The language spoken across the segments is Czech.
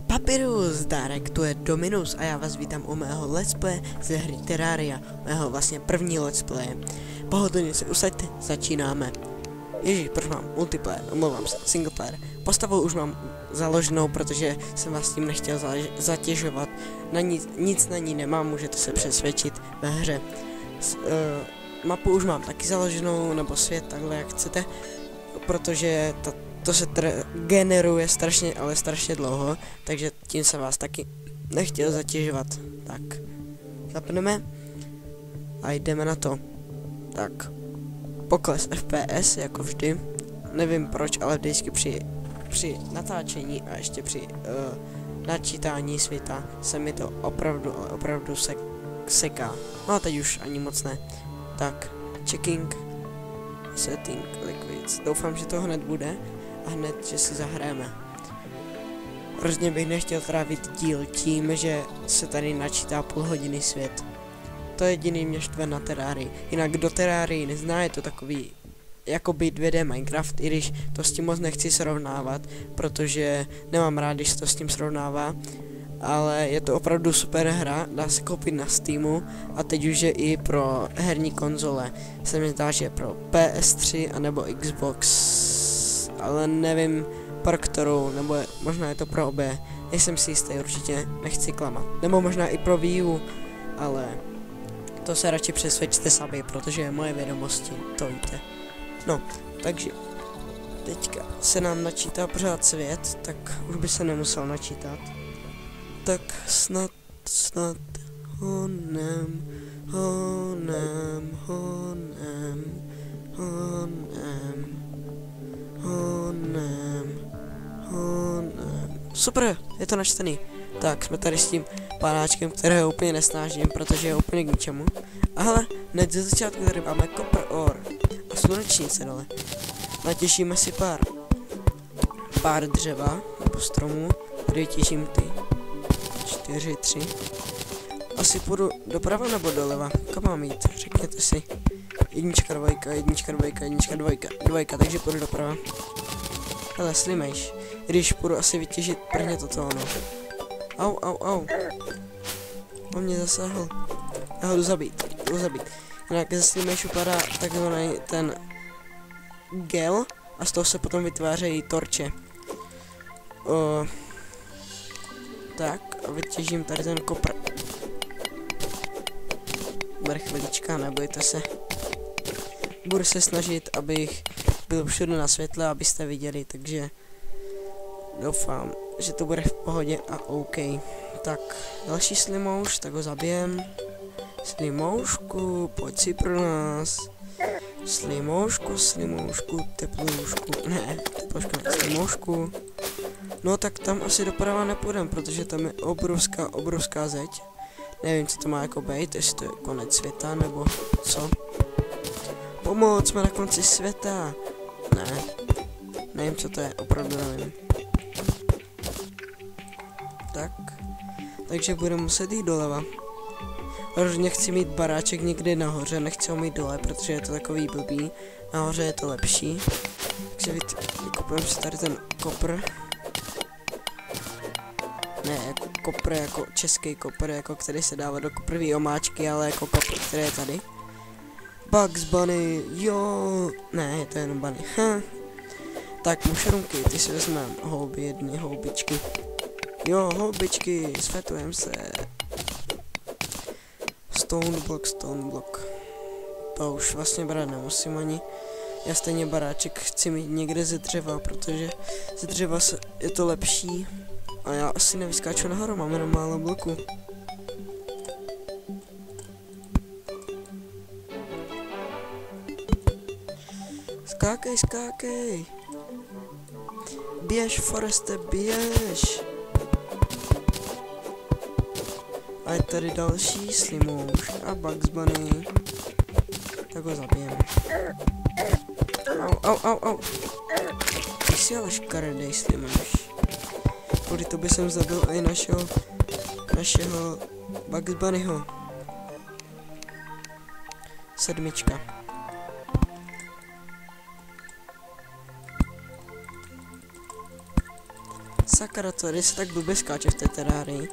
Papyrus, zdárek, tu je Dominus a já vás vítám u mého let's play ze hry Terraria, mého vlastně první let's play. Pohodlně se usaďte, začínáme. Ježíš, proč mám multiplayer, omlouvám se, single player. Postavu už mám založenou, protože jsem vás tím nechtěl zatěžovat. Nic na ní nemám, můžete se přesvědčit ve hře. Mapu už mám taky založenou, nebo svět, takhle jak chcete, protože to se generuje strašně, ale strašně dlouho, takže tím jsem vás taky nechtěl zatěžovat. Tak, zapneme a jdeme na to. Tak, pokles FPS, jako vždy. Nevím proč, ale vždycky při natáčení a ještě při načítání světa se mi to opravdu seká. No a teď už ani moc ne. Tak, checking, setting, liquids. Doufám, že to hned bude a hned, že si zahrajeme. Hrozně bych nechtěl trávit díl tím, že se tady načítá půl hodiny svět. To je jediný mě štve na Terrarii. Jinak kdo Terrarii nezná, je to takový jakoby 2D Minecraft, i když to s tím moc nechci srovnávat, protože nemám rád, když se to s tím srovnává. Ale je to opravdu super hra, dá se koupit na Steamu a teď už je i pro herní konzole. Se mi zdá, že je pro PS3 anebo Xbox, ale nevím pro kterou, nebo možná je to pro obě. Nejsem si jistý, určitě nechci klamat. Nebo možná i pro Wii U, ale to se radši přesvědčte sami, protože moje vědomosti, to víte. No, takže teďka se nám načítá pořád svět, tak už by se nemusel načítat. Tak snad honem. Super, je to načtený. Tak, jsme tady s tím panáčkem, kterého úplně nesnážím, protože je úplně k ničemu. A hele, hned ze začátku tady máme copper ore a slunečnice dole. Natěšíme si pár dřeva, nebo stromů, tady těším ty 4, 3. Asi půjdu doprava nebo doleva? Kam mám jít? Řekněte si. Jednička, dvojka, takže půjdu doprava. Hele, slimejš. Když půjdu asi vytěžit prvně toto ono. Au. On mě zasáhl. Já ho jdu zabít. Jinak ze slimejš upadá takzvaný ten gel a z toho se potom vytvářejí torče. Tak, a vytěžím tady ten kopr. Bude chvilička, nebojte se. Budu se snažit, abych byl všude na světle, abyste viděli, takže doufám, že to bude v pohodě a OK. Tak, další slimouš, tak ho zabijem. Slimoušku, pojď si pro nás. Slimoušku, teploušku, ne, slimoušku. No tak tam asi doprava nepůjdem, protože tam je obrovská zeď. Nevím, co to má jako být, jestli to je konec světa, nebo co. Pomoc, jsme na konci světa. Ne, nevím, co to je, opravdu nevím. Tak, takže budeme muset jít doleva. Rozhodně chci mít baráček někde nahoře, nechci ho mít dole, protože je to takový blbý. Nahoře je to lepší. Takže vykupujeme si tady ten kopr. Ne, jako kopr, jako český kopr, jako který se dává do koprový omáčky, ale jako kopr, který je tady. Bugs Bunny, jo, ne, je to jenom bunny, Tak, mušrumky, ty si vezmeme houbičky. Jo, houbičky, světujeme se. Stone block. To už vlastně brát nemusím ani. Já stejně baráček chci mít někde ze dřeva, protože ze dřeva je to lepší. A já asi nevyskáču nahoru, máme jenom málo bloků. Skákej. Běž, Foreste, běž. A je tady další slimouš a Bugs Bunny. Tak ho zabijeme. Au. Ty jsi ale škaredej slimouš. Kvůli to by jsem zabil i našeho Bugs Bunnyho. 7. sakra, tady se tak blbě skáče v té terárii.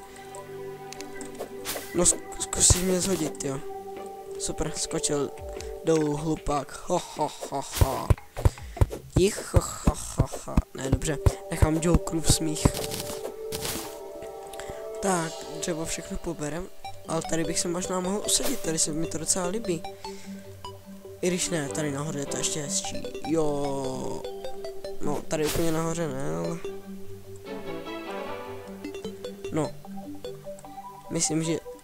No zkusíš mě zhodit, jo. Super, skočil dolů hlupák. Ho. Ha. Ne, dobře, nechám Jokerův smích. Tak, dřevo všechno poberem. Ale tady bych se možná mohl usadit, tady se mi to docela líbí. I když ne, tady nahoře je to ještě hezčí. Jo. No, tady úplně nahoře ne, ale... No.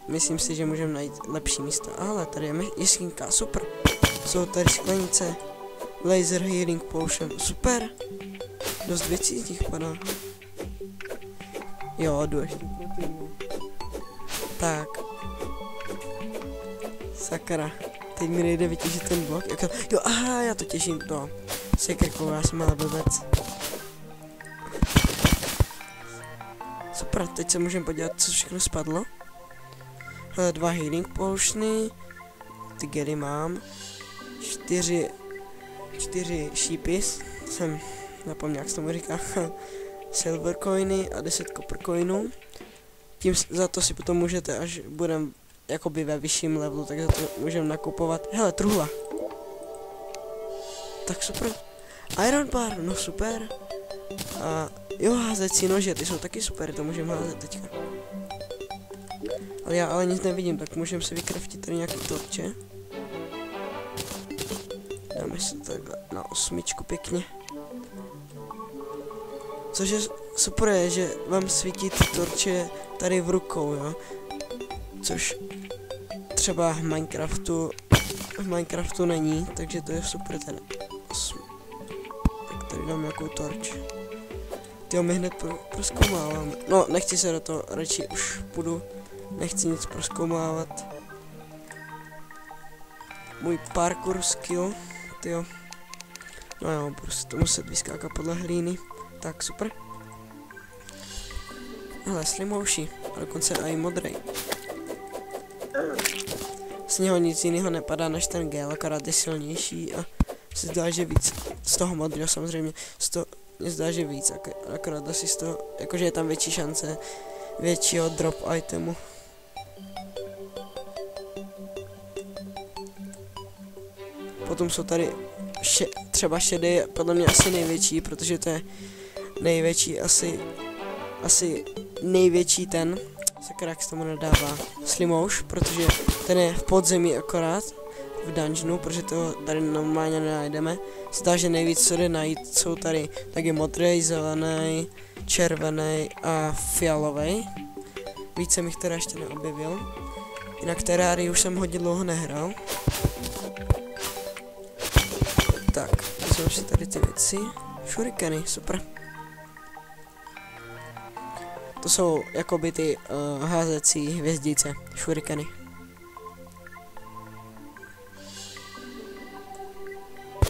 Myslím si, že můžeme najít lepší místo. Ale tady je jeskyňka, super. Jsou tady sklenice. Laser Healing Potion, super. Dost věcí z nich padá. Jo, jdu ještě pro. Tak. Sakra. Teď mi nejde vytěžit ten blok. Jo, aha, já to těžím, to. Sekrkou, já jsem malý blbec. Super, teď se můžeme podívat, co všechno spadlo. 2 healing potiony. Ty gely mám. 4 šípy. Jsem zapomněl, jak se tomu říká. Silver coiny a 10 copper coinů. Tím za to si potom můžete, až budeme jakoby ve vyšším levelu, tak za to můžeme nakupovat. Hele, truhla. Tak super. Iron bar, no super. A jo, házecí nože, ty jsou taky super, to můžeme házet teďka. Ale já nic nevidím, tak můžeme si vykraftit tady nějaký torče. Dáme si takhle na 8 pěkně. Což je super je, že vám svítí ty torče tady v rukou, jo. Což třeba v Minecraftu není, takže to je super teda. 8. Tak tady dám nějakou torč. Tyjo, my hned prozkoumáváme. No, nechci se do toho, radši už půjdu. Nechci nic prozkoumávat. Můj parkour skill, tyjo. No jo, prostě to muset vyskákat podle hlíny. Tak, super. Hele, slimouši. A dokonce i modrej. Z něho nic jiného nepadá než ten gel, akorát je silnější a se zdá, že víc. Z toho modrého samozřejmě. Mně zdá, že víc, akorát asi z toho, jakože je tam větší šance většího drop itemu. Potom jsou tady třeba šedý, podle mě asi největší, protože to je největší, asi největší ten, sakra, jak se tomu nadává, slimouš, protože ten je v podzemí akorát, v dungeonu, protože to tady normálně nenajdeme. Zdá, že nejvíc, co jde najít, jsou tady taky modrý, zelený, červený a fialový. Víc jsem jich teda ještě neobjevil. Jinak Terrarii už jsem hodně dlouho nehrál. Tak, jsou si tady ty věci. Shurikeny, super. To jsou jakoby ty házecí hvězdice, shurikeny.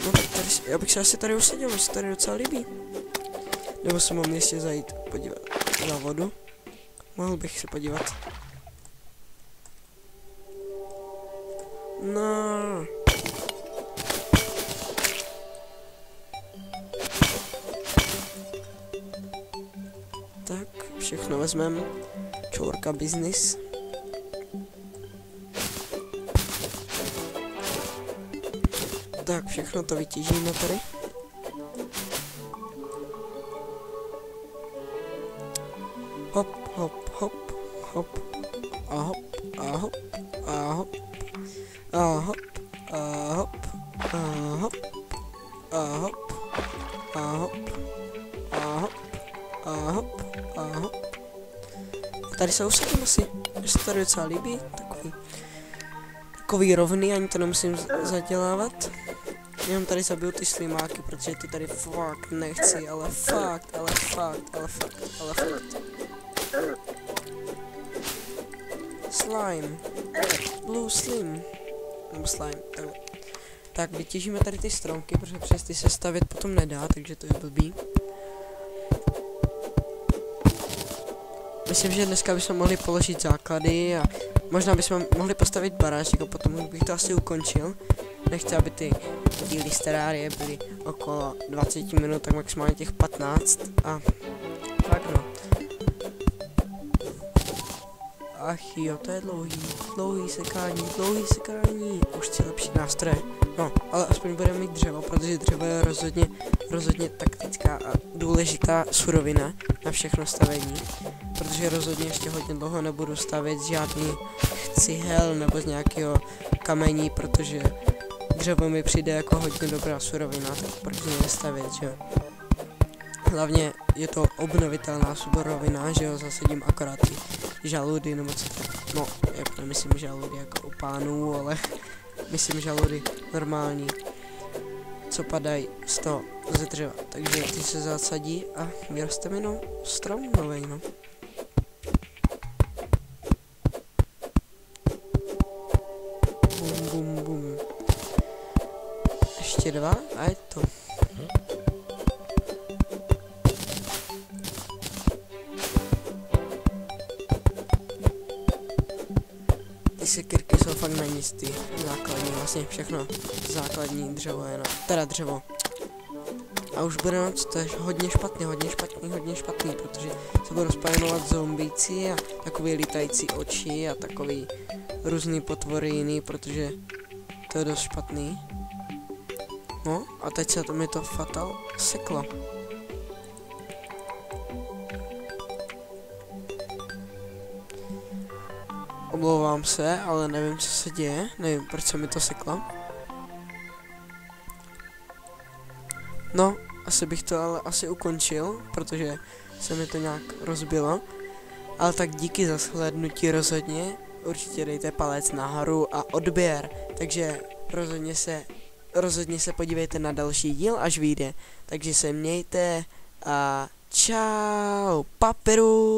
No tak tady, já bych se asi tady usadil, mi se tady docela líbí. Nebo se mám ještě zajít podívat na vodu. Mohl bych se podívat. No. Tak, všechno vezmeme. Čorka business. Tak, všechno to vytěžíme tady. Hop, hop, hop, hop. A hop, a hop, a hop. A hop, a hop, a hop. A hop, a hop, a hop, a hop, a hop. Tady se usadím asi, že se tady docela líbí, takový rovný, ani to nemusím zadělávat. Jenom tady zabiju ty slimáky, protože ty tady fakt nechci, ale fakt. Slime. Blue slim. Nebo slime, takhle. Tak, vytěžíme tady ty stromky, protože přes ty se stavět potom nedá, takže to je blbý. Myslím, že dneska bychom mohli položit základy a možná bychom mohli postavit barážek a potom bych to asi ukončil. Nechci, aby ty díly z Terrarie byly okolo 20 minut, tak maximálně těch 15 a tak no. Ach jo, to je dlouhý sekání, už chci lepší nástroje. No, ale aspoň budeme mít dřevo, protože dřevo je rozhodně taktická a důležitá surovina na všechno stavení. Protože rozhodně ještě hodně dlouho nebudu stavět žádný cihel nebo z nějakého kamení, protože dřevo mi přijde jako hodně dobrá surovina, tak proč ne stavět, že jo. Hlavně je to obnovitelná surovina, že jo, zasadím akorát ty žaludy, nebo co to, no, jak nemyslím žaludy jako u pánů, ale myslím žaludy normální, co padají z toho, ze dřeva, takže ty se zasadí a vyroste mi no, strom novej, no. Bum, bum, bum. Ještě 2 a je to. Ty sekyrky jsou fakt na nic, ty základní, vlastně všechno základní dřevo je, no, teda dřevo. A už bude noc, to je hodně špatný, protože se budou spajenovat zombíci a takový lítající oči a takový různý potvory jiný, protože to je dost špatný. No a teď se to mi to fatal seklo. Omlouvám se, ale nevím, co se děje, nevím, proč se mi to seklo. No, asi bych to ale asi ukončil, protože se mi to nějak rozbilo. Ale tak díky za shlédnutí rozhodně, určitě dejte palec nahoru a odběr, takže rozhodně se podívejte na další díl, až vyjde. Takže se mějte a čau, paperu.